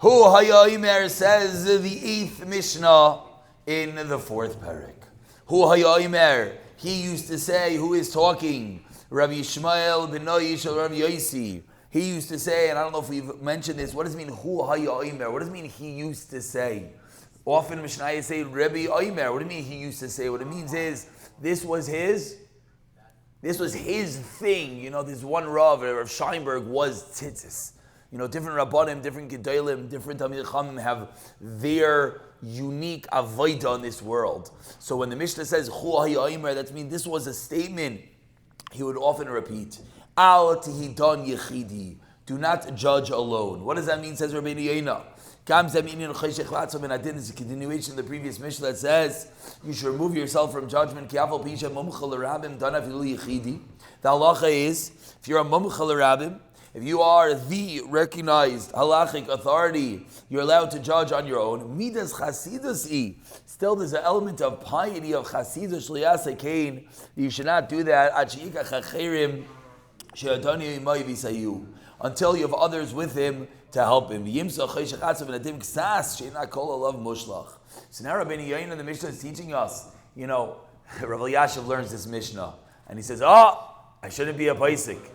Hu Hayoimer says the 8th Mishnah in the 4th Perek. Hu Hayoimer, he used to say, who is talking? Rabbi Yishmael ben Noish or Rabbi Yosi. He used to say, and I don't know if we've mentioned this, what does it mean, Hu Hayoimer? What does it mean he used to say? Often Mishnah say, Rabbi Oimer. What do you mean he used to say? What it means is, this was his thing. You know, this one Rav Scheinberg was tzitzis. You know, different Rabbanim, different Gedolim, different Talmidei Chachamim have their unique avodah in this world. So when the Mishnah says, Hu Hayoimer, that means this was a statement he would often repeat. Al tihidon yechidi. Do not judge alone. What does that mean, says Rabbeinu Yoina? It's a continuation of the previous Mishnah that says you should remove yourself from judgment. The halacha is, if you're a mumcha l'rabim, if you are the recognized halachic authority, you're allowed to judge on your own. Midas chasidus. Still, there's an element of piety of chasidus liyaseh kain. You should not do that until you have others with him to help him. So now Rabbeinu Yoina, the Mishnah is teaching us, you know, Rav Elyashiv learns this Mishnah, and he says, I shouldn't be a paisik.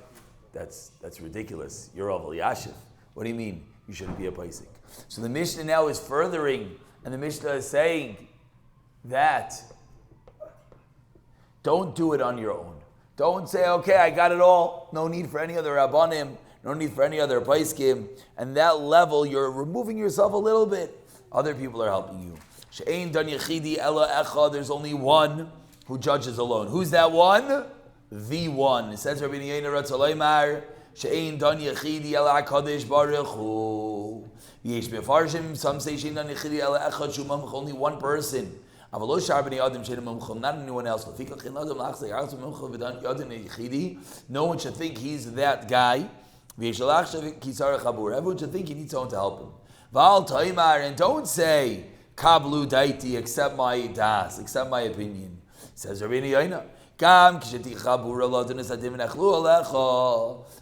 That's ridiculous. You're Rav Elyashiv. What do you mean you shouldn't be a paisik? So the Mishnah now is furthering, and the Mishnah is saying that don't do it on your own. Don't say, okay, I got it all. No need for any other Rabbanim. No need for any other paiskim. And that level, you're removing yourself a little bit. Other people are helping you. She'ein dan yechidi ela echa. There's only one who judges alone. Who's that one? The one. It says Rabbeinu Yoina Ratzalaymar. She'ein dan yechidi ela HaKadosh Baruch Hu. Yesh mefarshim. Some say she'ein dan yechidi ela echa shumam. Only one person. Not anyone else. No one should think he's that guy. Everyone should think he needs someone to help him. And don't say, Kablu daiti, accept my das, accept my opinion. Says Rabbeinu Yoina.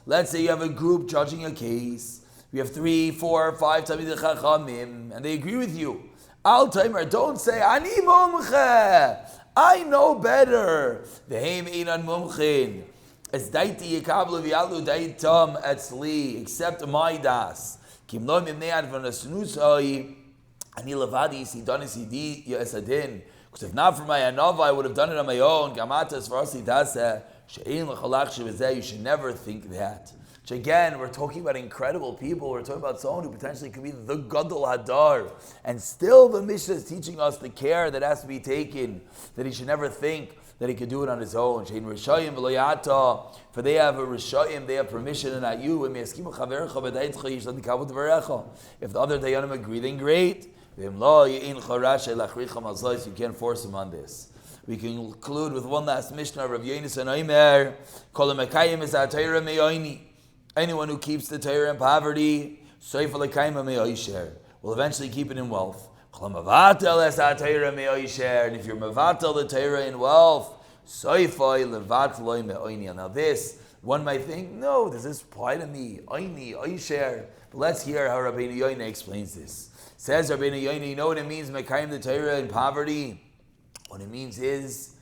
Let's say you have a group judging a case. We have 3, 4, 5 Talmidei Chachamim, and they agree with you. Al Taimer, don't say, Ani mumche, I know better. Vehem einan mumchin. As daiti yekablu v'yalu daitam etzli, except my das. Kim lo mimnead v'nasnusai, ani levadi sidanis yidi yasadin. Because if not for my anova, I would have done it on my own. Gamatas v'rasi dasa, she'ein l'chalach shevizeh, you should never think that. Which again, we're talking about incredible people. We're talking about someone who potentially could be the Gadol Hadar. And still the Mishnah is teaching us the care that has to be taken, that he should never think that he could do it on his own. For they have a Rishayim, they have permission, and not you. If the other Dayanim agree, then great. You can't force him on this. We can conclude with one last Mishnah of Rav Yonis and Omer. Anyone who keeps the Torah in poverty, will eventually keep it in wealth. And if you're mevatel the Torah in wealth, now this, one might think, no, does this apply to me? But let's hear how Rabbeinu Yoina explains this. Says Rabbeinu Yoina, you know what it means, mekayim the Torah in poverty? What it means is,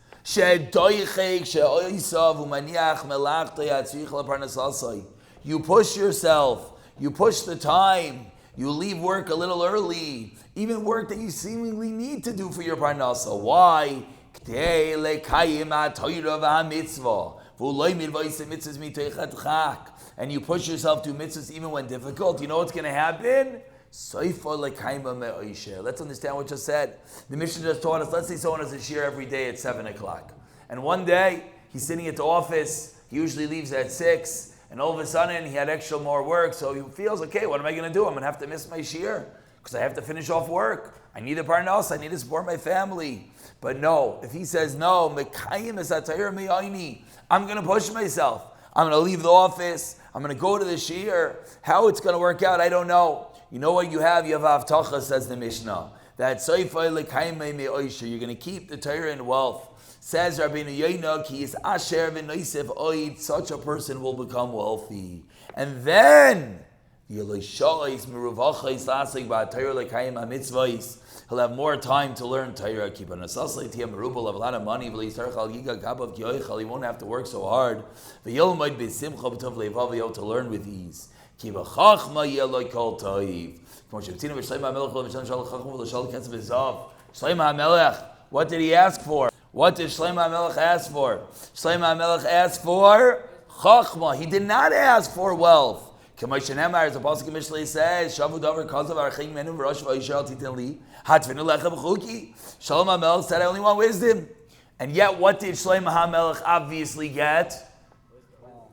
you push yourself, you push the time, you leave work a little early, even work that you seemingly need to do for your parnasa. Why? And you push yourself to mitzvahs even when difficult. You know what's going to happen? Let's understand what just said. The Mishnah just taught us, let's say someone has a shir every day at 7 o'clock. And one day, he's sitting at the office, he usually leaves at 6, and all of a sudden, he had extra more work, so he feels, okay, what am I going to do? I'm going to have to miss my shir, because I have to finish off work. I need a parnos, I need to support my family. But no, if he says, no, I'm going to push myself. I'm going to leave the office, I'm going to go to the shir. How it's going to work out, I don't know. You know what you have? You have avtacha, says the Mishnah. That you're going to keep the Torah in wealth. Says Rabbeinu Yoina, ki is asher v'noisef oid, such a person will become wealthy. And then He'll have more time to learn Torah. He'll have a lot of money. He won't have to work so hard. To learn with ease. What did he ask for? What did Shlomo HaMelech ask for? Shlomo HaMelech asked for Chachma. He did not ask for wealth. As the Pasuk in Mishnah says, Shavu davar kazav archim menu v'rosh v'yishal titin li hatvinu lechem b'chuki. Shlomo HaMelech said, I only want wisdom. And yet, what did Shlomo HaMelech obviously get?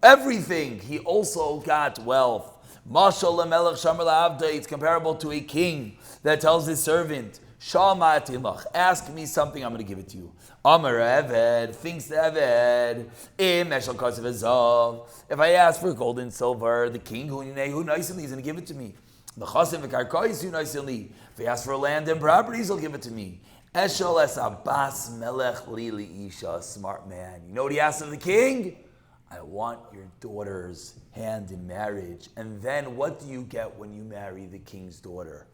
Everything. He also got wealth. Mashal lemelech shamar la'avda. It's comparable to a king that tells his servant, ask me something, I'm going to give it to you. Amar Eved, thinks the Eved, if I ask for gold and silver, the king who nicely is going to give it to me. If I ask for land and properties, he'll give it to me. Eshel es Abbas melech li isha, smart man. You know what he asked of the king? I want your daughter's hand in marriage. And then what do you get when you marry the king's daughter?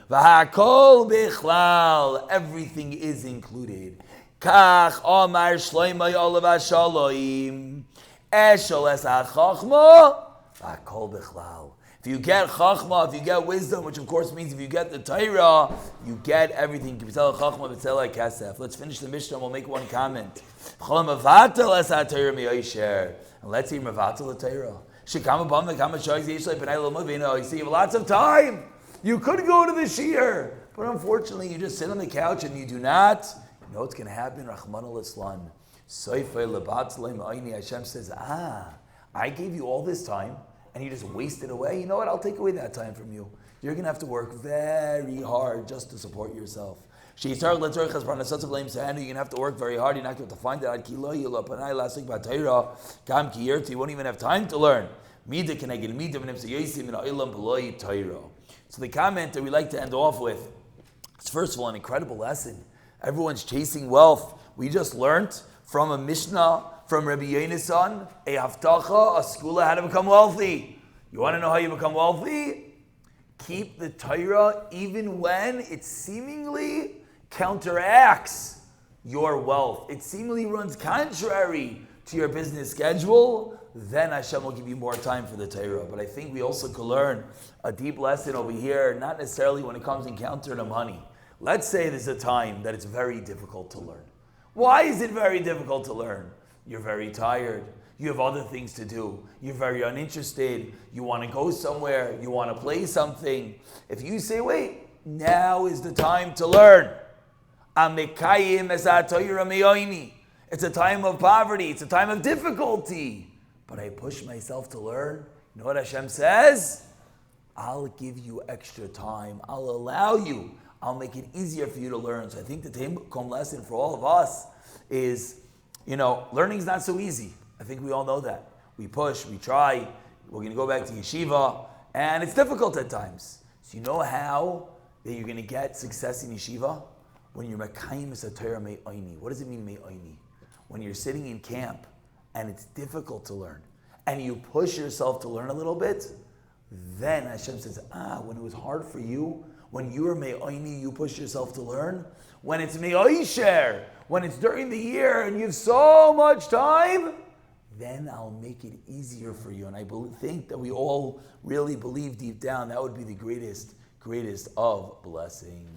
V'hakol bichlal, everything is included. Kach Omar Shlomo Olav Shaloim, Eshel es hachachma, v'hakol bichlal. If you get chachma, if you get wisdom, which of course means if you get the Torah, you get everything. Let's finish the Mishnah and we'll make one comment. And let's see Mavatal the Torah. You see, you have lots of time. You could go to the shiur, but unfortunately you just sit on the couch and you do not. You know what's going to happen? Rachmana litzlan. Hashem says, I gave you all this time and you just wasted away. You know what? I'll take away that time from you. You're going to have to work very hard just to support yourself. You're going to have to work very hard. You're not going to find it. You won't even have time to learn. So the comment that we like to end off with is, first of all, an incredible lesson. Everyone's chasing wealth. We just learned from a Mishnah from Rabbi Yonasan, a haftacha, a skula, how to become wealthy. You want to know how you become wealthy? Keep the Torah even when it seemingly counteracts your wealth. It seemingly runs contrary to your business schedule. Then Hashem will give you more time for the Torah. But I think we also could learn a deep lesson over here, not necessarily when it comes encounter to money. Let's say there's a time that it's very difficult to learn. Why is it very difficult to learn? You're very tired. You have other things to do. You're very uninterested. You want to go somewhere. You want to play something. If you say, wait, now is the time to learn. It's a time of poverty. It's a time of difficulty. But I push myself to learn. You know what Hashem says? I'll give you extra time. I'll allow you. I'll make it easier for you to learn. So I think the take-home lesson for all of us is, learning's not so easy. I think we all know that. We push, we try. We're going to go back to yeshiva. And it's difficult at times. So you know how that you're going to get success in yeshiva? When you're mekayim es haTorah me'oini. What does it mean me'oini? When you're sitting in camp and it's difficult to learn, and you push yourself to learn a little bit, then Hashem says, when it was hard for you, when you were me'oini, you push yourself to learn. When it's me'oisher, when it's during the year and you have so much time, then I'll make it easier for you. And I think that we all really believe deep down that would be the greatest of blessings.